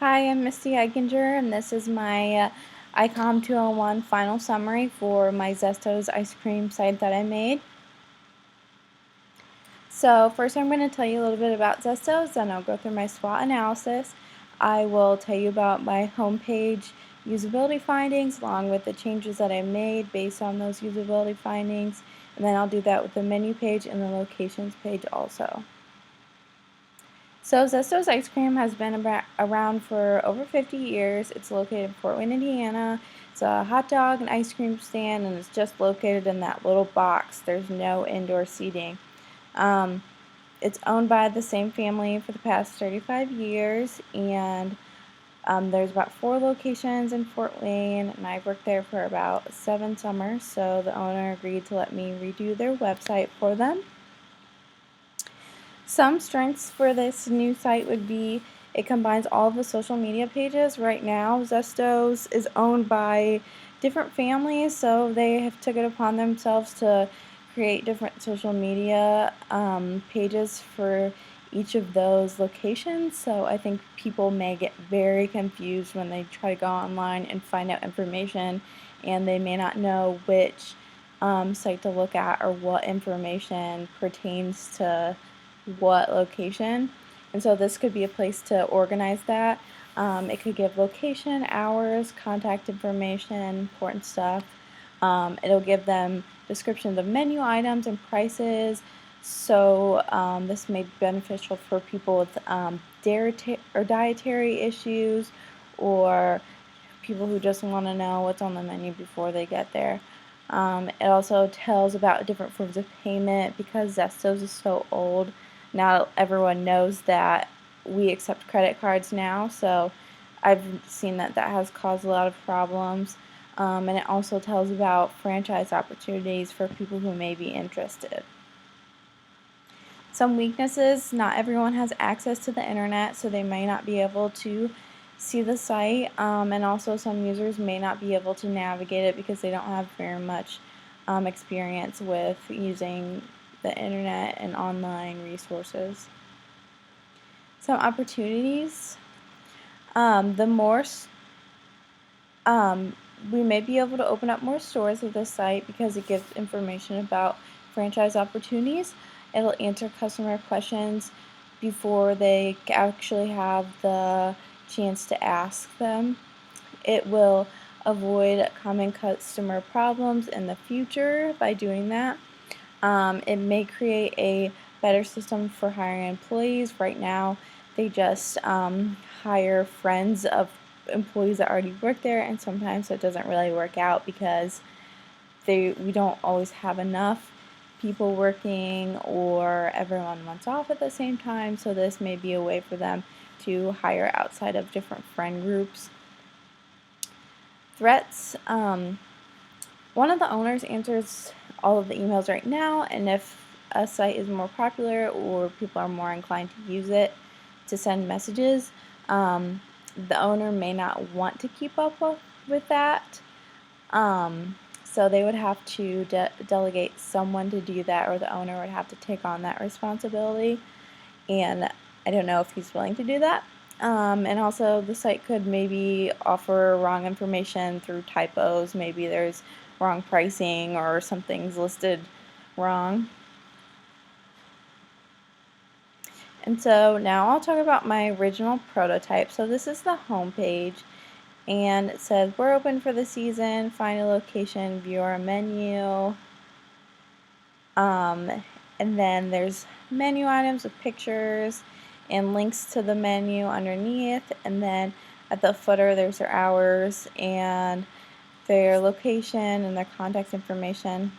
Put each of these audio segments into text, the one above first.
Hi, I'm Misty Eichinger, and this is my icomm201 final summary for my Zesto's ice cream site that I made. So first I'm going to tell you a little bit about Zesto's, then I'll go through my SWOT analysis. I will tell you about my homepage usability findings along with the changes that I made based on those usability findings, and then I'll do that with the menu page and the locations page also. So Zesto's Ice Cream has been around for over 50 years. It's located in Fort Wayne, Indiana. It's a hot dog and ice cream stand, and it's just located in that little box. There's no indoor seating. It's owned by the same family for the past 35 years, and there's about 4 locations in Fort Wayne, and I've worked there for about 7 summers, so the owner agreed to let me redo their website for them. Some strengths for this new site would be it combines all of the social media pages. Right now, Zesto's is owned by different families, so they have took it upon themselves to create different social media pages for each of those locations. So I think people may get very confused when they try to go online and find out information, and they may not know which site to look at or what information pertains to what location, and so this could be a place to organize that. It could give location, hours, contact information, important stuff. It'll give them descriptions of menu items and prices, so this may be beneficial for people with dietary issues, or people who just want to know what's on the menu before they get there. It also tells about different forms of payment because Zesto's is so old. Now everyone knows that we accept credit cards now, so I've seen that has caused a lot of problems. And it also tells about franchise opportunities for people who may be interested. Some weaknesses: not everyone has access to the internet, so they may not be able to see the site, and also some users may not be able to navigate it because they don't have very much experience with using the internet and online resources. Some opportunities: the more we may be able to open up more stores with this site because it gives information about franchise opportunities. It'll answer customer questions before they actually have the chance to ask them. It will avoid common customer problems in the future by doing that. It may create a better system for hiring employees. Right now, they just hire friends of employees that already work there, and sometimes it doesn't really work out because we don't always have enough people working, or everyone wants off at the same time, so this may be a way for them to hire outside of different friend groups. Threats: one of the owners answers all of the emails right now, and if a site is more popular or people are more inclined to use it to send messages, the owner may not want to keep up with that. So they would have to delegate someone to do that, or the owner would have to take on that responsibility, and I don't know if he's willing to do that. And also the site could maybe offer wrong information through typos. Maybe there's wrong pricing or something's listed wrong. And so now I'll talk about my original prototype. So this is the home page, and it says we're open for the season, find a location, view our menu, and then there's menu items with pictures and links to the menu underneath, and then at the footer there's their hours and their location and their contact information.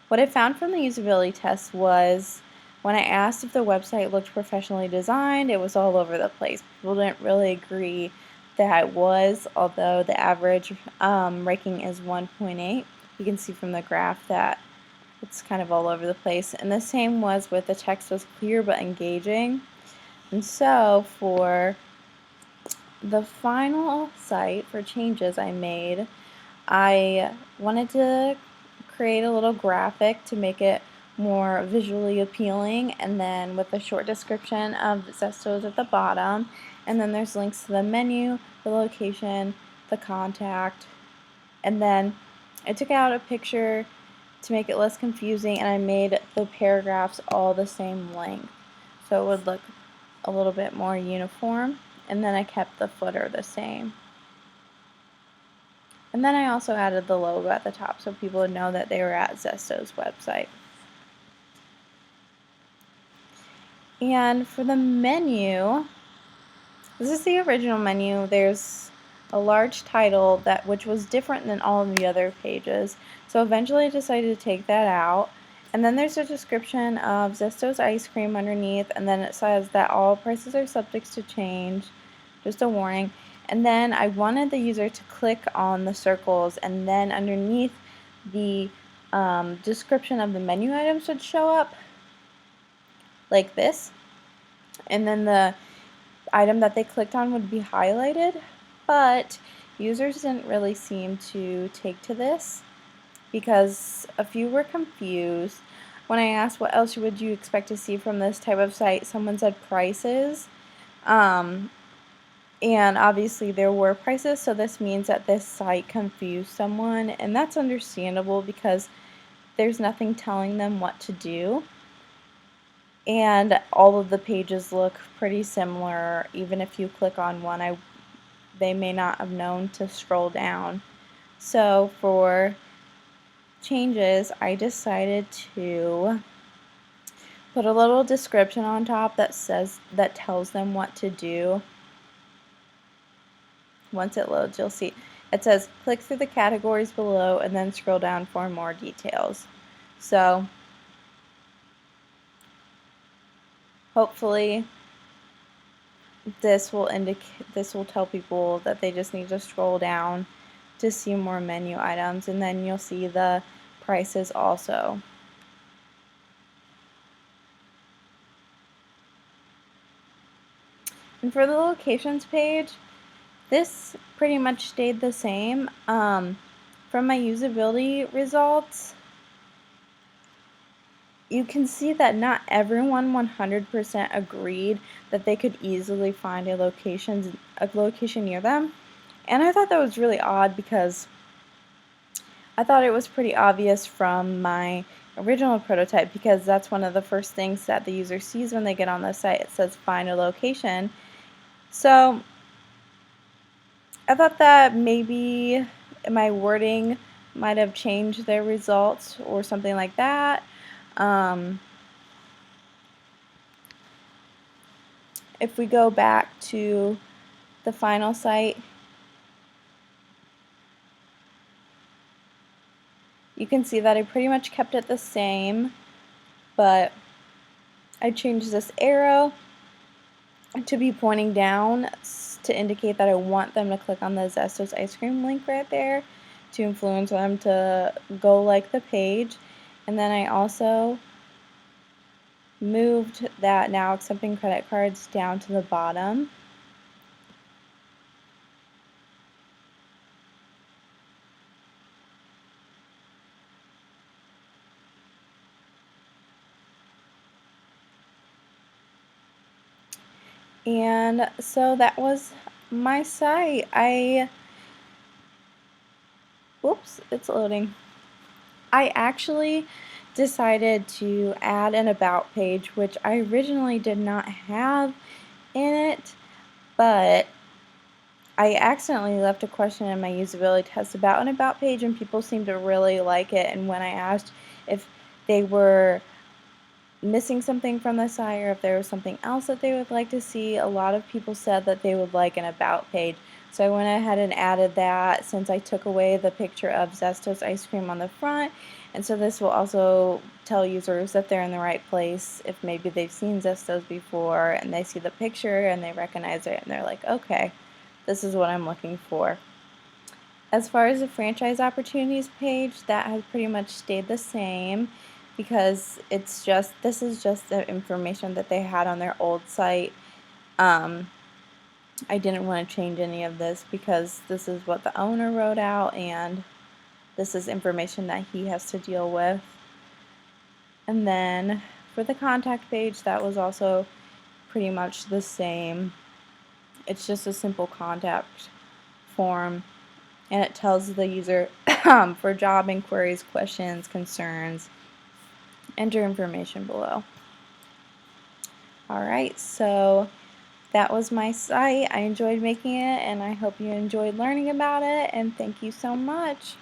What I found from the usability test was when I asked if the website looked professionally designed, it was all over the place. People didn't really agree that it was, although the average ranking is 1.8. You can see from the graph that it's kind of all over the place. And the same was with the text was clear but engaging. And so for the final site for changes I made, I wanted to create a little graphic to make it more visually appealing, and then with a short description of Zesto's at the bottom, and then there's links to the menu, the location, the contact, and then I took out a picture to make it less confusing, and I made the paragraphs all the same length so it would look a little bit more uniform, and then I kept the footer the same. And then I also added the logo at the top so people would know that they were at Zesto's website. And for the menu, this is the original menu. There's a large title which was different than all of the other pages. So eventually I decided to take that out. And then there's a description of Zesto's ice cream underneath, and then it says that all prices are subject to change. Just a warning. And then I wanted the user to click on the circles, and then underneath the description of the menu items would show up like this. And then the item that they clicked on would be highlighted, but users didn't really seem to take to this because a few were confused. When I asked what else would you expect to see from this type of site, someone said prices. And obviously there were prices, so this means that this site confused someone, and that's understandable because there's nothing telling them what to do. And all of the pages look pretty similar. Even if you click on one, they may not have known to scroll down. So for changes, I decided to put a little description on top that tells them what to do. Once it loads, you'll see it says click through the categories below and then scroll down for more details. So hopefully this will tell people that they just need to scroll down to see more menu items, and then you'll see the prices also. And for the locations page, this pretty much stayed the same. From my usability results, you can see that not everyone 100% agreed that they could easily find a location near them. And I thought that was really odd because I thought it was pretty obvious from my original prototype, because that's one of the first things that the user sees when they get on the site. It says find a location. So I thought that maybe my wording might have changed their results or something like that. If we go back to the final site, you can see that I pretty much kept it the same, but I changed this arrow to be pointing down to indicate that I want them to click on the Zesto's ice cream link right there to influence them to go like the page. And then I also moved that now accepting credit cards down to the bottom. And so that was my site. Whoops, it's loading. I actually decided to add an about page, which I originally did not have in it, but I accidentally left a question in my usability test about an about page, and people seemed to really like it. And when I asked if they were missing something from the site or if there was something else that they would like to see, a lot of people said that they would like an about page. So I went ahead and added that, since I took away the picture of Zesto's ice cream on the front. And so this will also tell users that they're in the right place if maybe they've seen Zesto's before and they see the picture and they recognize it and they're like, okay, this is what I'm looking for. As far as the franchise opportunities page, that has pretty much stayed the same, because this is just the information that they had on their old site. I didn't want to change any of this because this is what the owner wrote out, and this is information that he has to deal with. And then for the contact page, that was also pretty much the same. It's just a simple contact form, and it tells the user for job inquiries, questions, concerns, enter information below. Alright, so that was my site. I enjoyed making it, and I hope you enjoyed learning about it, and thank you so much.